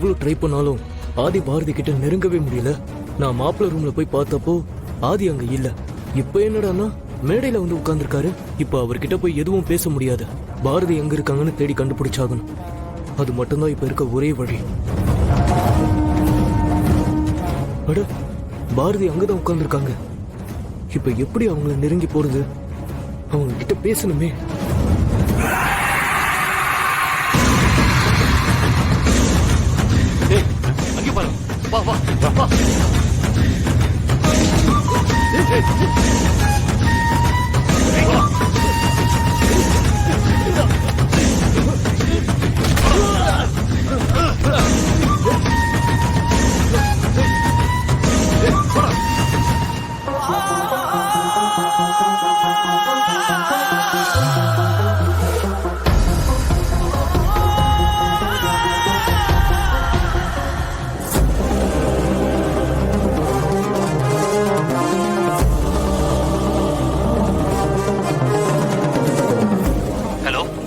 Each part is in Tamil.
எவ்வளவு ட்ரை பண்ணாலும் ஆதி பாரதி கிட்ட நெருங்கவே முடியல. நான் மாப்பிள்ள ரூம்ல போய் பார்த்தப்போ ஆதி அங்க இல்ல. இப்ப என்னடான்னா மேடையில வந்து உட்கார்ந்துருக்காரு. இப்ப அவர்கிட்ட போய் எதுவும் பேச முடியாது. பாரதி எங்க இருக்காங்கன்னு தேடி கண்டுபிடிச்சாகணும். அது மட்டும்தான் இப்ப இருக்க ஒரே வழி. அட, பாரதி அங்கதான் உட்கார்ந்துருக்காங்க. இப்ப எப்படி அவங்கள நெருங்கி போறது? அவங்க கிட்ட பேசணுமே. அங்கே பாரு, வா வா வா.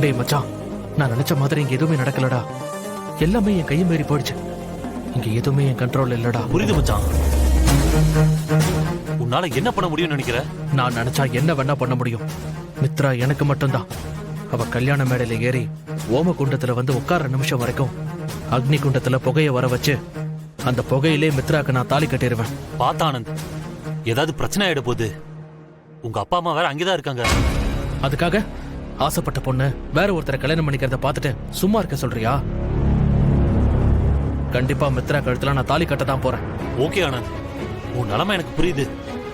டேய் மச்சான், நான் நினைச்ச மாதிரி இங்க எதுவுமே நடக்கலடா. எல்லாமே என் கையை மீறி போயிடுச்சு. இங்க எதுவுமே என் கண்ட்ரோல் இல்லடா. புரியுது மச்சான். உன்னால என்ன பண்ண முடியும்னு நினைக்கிற? நான் நினைச்சா என்ன வேணா பண்ண முடியும். மித்ரா எனக்கு மட்டும்தான். அவ கல்யாண மேடையில ஏறி ஓம குண்டத்துல வந்து உட்கார நிமிஷம் வரைக்கும் அக்னி குண்டத்துல புகைய வர வச்சு அந்த புகையிலே மித்ராக்கு நான் தாலி கட்டிடுவேன். பார்த்தா ஆனந்த், ஏதாவது பிரச்சனை ஆயிட போகுது. உங்க அப்பா அம்மா வேற அங்கேதான் இருக்காங்க. அதுக்காக ஆசைப்பட்ட பொண்ணு வேற ஒருத்தரை கல்யாணம் பண்ணிக்கிறத பார்த்துட்டு சும்மா இருக்க சொல்றியா? கண்டிப்பா மித்ரா கழுத்துல நான் தாலி கட்ட தான் போறேன். ஓகே ஆனந்த், உன் நிலைமை எனக்கு புரியுது.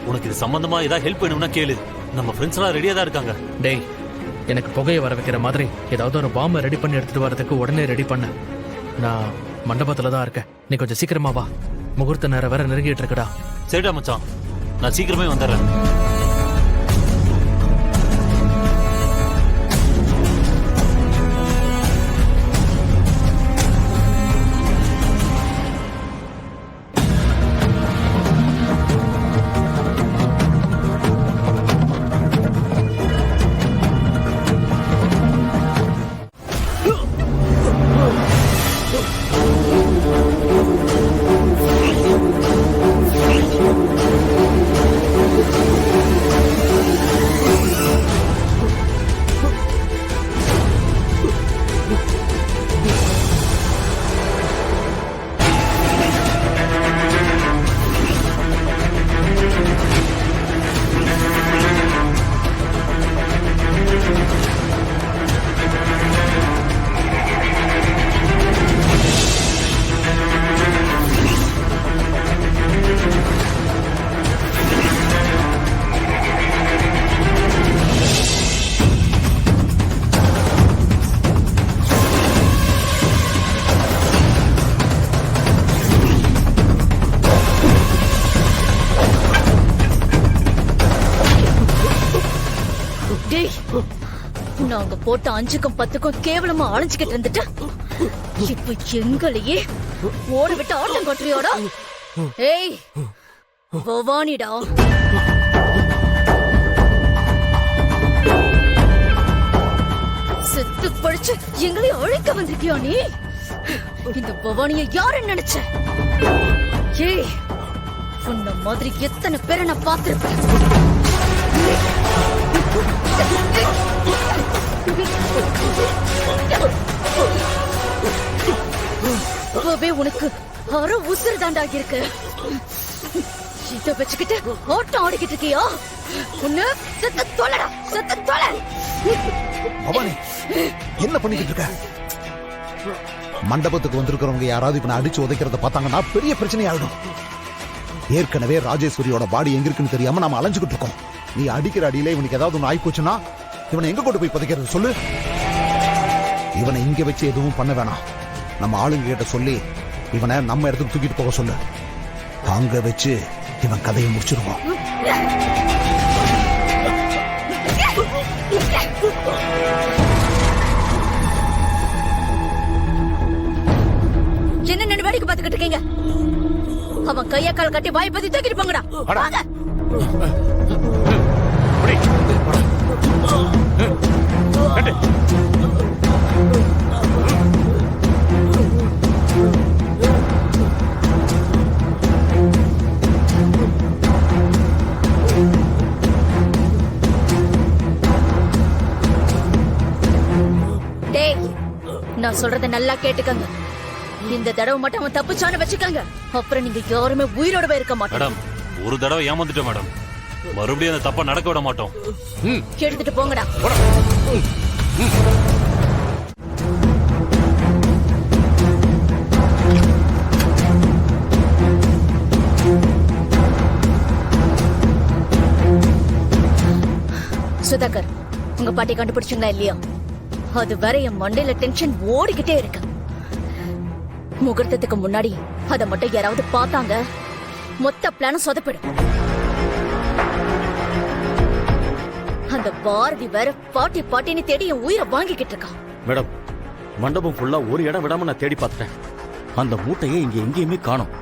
உனக்கு இது சம்பந்தமா ஏதாவது ஹெல்ப் வேணும்னா கேளு. நம்ம ஃப்ரெண்ட்ஸ் எல்லாம் ரெடியா தான் இருக்காங்க. டேய், எனக்கு புகையை வர வைக்கிற மாதிரி ஏதாவது ஒரு பாம்பை ரெடி பண்ணி எடுத்துட்டு வரதுக்கு உடனே ரெடி பண்ண. நான் மண்டபத்துல தான் இருக்கேன். நீ கொஞ்சம் சீக்கிரமா வா. முகூர்த்த நேரம் வேற நெருங்கிட்டு இருக்குடா. சரிடா மச்சான், நான் சீக்கிரமே வந்துடுறேன். நாங்க போட்ட 5க்கும் 10க்கும் கேவலமா அழைஞ்சுக்கிட்டு இருந்துட்டு இப்ப எங்களையே ஓட விட்டு ஆட்டம் காட்டுறியோடா? ஏய் பவானிடா, செத்து பழிச்சு எங்களை அழைக்க வந்திருக்கியா நீ? இந்த பவானிய யாரு நினைச்ச? ஏய், உன்ன மாதிரி எத்தனை பேரை நான் பார்த்திருப்பேன். உனக்கு அரை உசுறு தாண்டாகி இருக்கு. இத வச்சுக்கிட்டு ஆட்டம் ஆடிக்கிட்டு இருக்கியா? உன்ன செத்து தொலைடா, செத்து தொலை. பவானி, என்ன பண்ணிக்கிட்டு இருக்க? மண்டபத்துக்கு வந்திருக்கிறவங்க யாராவது இப்ப அடிச்சு உதைக்கிறத பார்த்தாங்கன்னா பெரிய பிரச்சனை ஆயிடும். ஏற்கனவே ராஜேஸ்வரியோட பாடி எங்க இருக்குன்னு தெரியாம நாம அலைஞ்சுக்கிட்டு இருக்கோம். நீ அடிக்கிற அடியில இவனுக்கு ஏதாவது ஒண்ணு ஆயிப்போச்சுன்னா இவனை எங்க கொண்டு போய் புதைக்கிறது சொல்லு? இவனை இங்க வச்சு எதுவும் பண்ண வேணாம். நம்ம ஆளுங்க கிட்ட சொல்லி இவனை நம்ம இடத்துக்கு தூக்கிட்டு போக சொல்லு. அங்க வச்சு இவன் கதையை முடிச்சிருவோம். என்ன நின்று வேடிக்கை பார்த்துக்கிட்டு இருக்கீங்க? அவன் கைய கால் கட்டி வாய் பத்தி தூக்கிட்டு போங்கடா. வாங்க. நான் சொல்றத நல்லா கேட்டுக்கங்க. இந்த தடவை மட்டும் அவன் தப்புச்சான்னு வச்சுக்கங்க, அப்புறம் நீங்க யாருமே உயிரோடவே இருக்க மாட்டோம். மேடம் ஒரு தடவை ஏமாந்துட்டோம் மேடம், மறுபடியும் அந்த தப்பா நடக்க விட மாட்டோம். எடுத்துட்டு போங்கடா. சுதாகர், உங்க பாட்டி கண்டுபிடிச்சுங்களா இல்லையா? அது வரை என் மண்டையில டென்ஷன் ஓடிக்கிட்டே இருக்கு. முகூர்த்தத்துக்கு முன்னாடி அதை மட்டும் யாராவது பார்த்தாங்க, மொத்த பிளானும் சொதப்பிடும். அந்த பாரதி வேற பாட்டி பாட்டின்னு தேடி என் உயிரை வாங்கிக்கிட்டு இருக்கான். மேடம், மண்டபம் ஃபுல்லா ஒரு இடம் விடாம நான் தேடி பார்த்துட்டேன். அந்த மூட்டையை இங்க எங்கேயுமே காணோம்.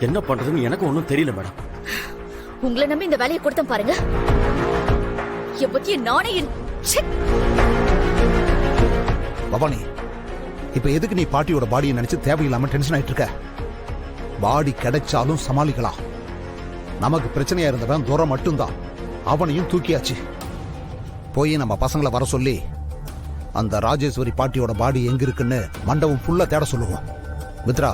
என்ன பண்றதுன்னு எனக்கு ஒன்றும் தெரியல மேடம். உங்களை நம்பி இந்த வேலையை கொடுத்தேன் பாருங்க. என் பத்திய நானே பவானி, இப்ப எதுக்கு நீ பாட்டியோட பாடியை நினைச்சு தேவையில்லாம டென்ஷன் ஆயிட்டு இருக்க? பாடி கிடைச்சாலும் சமாளிக்கலாம். நமக்கு பிரச்சனையா இருந்தவன் துரை மட்டும்தான். அவனையும் தூக்கியாச்சு. போய் நம்ம பசங்களை வர சொல்லி அந்த ராஜேஸ்வரி பாட்டியோட பாடி எங்க இருக்குன்னு மண்டபம் ஃபுல்லா தேட சொல்லுவோம். மித்ரா,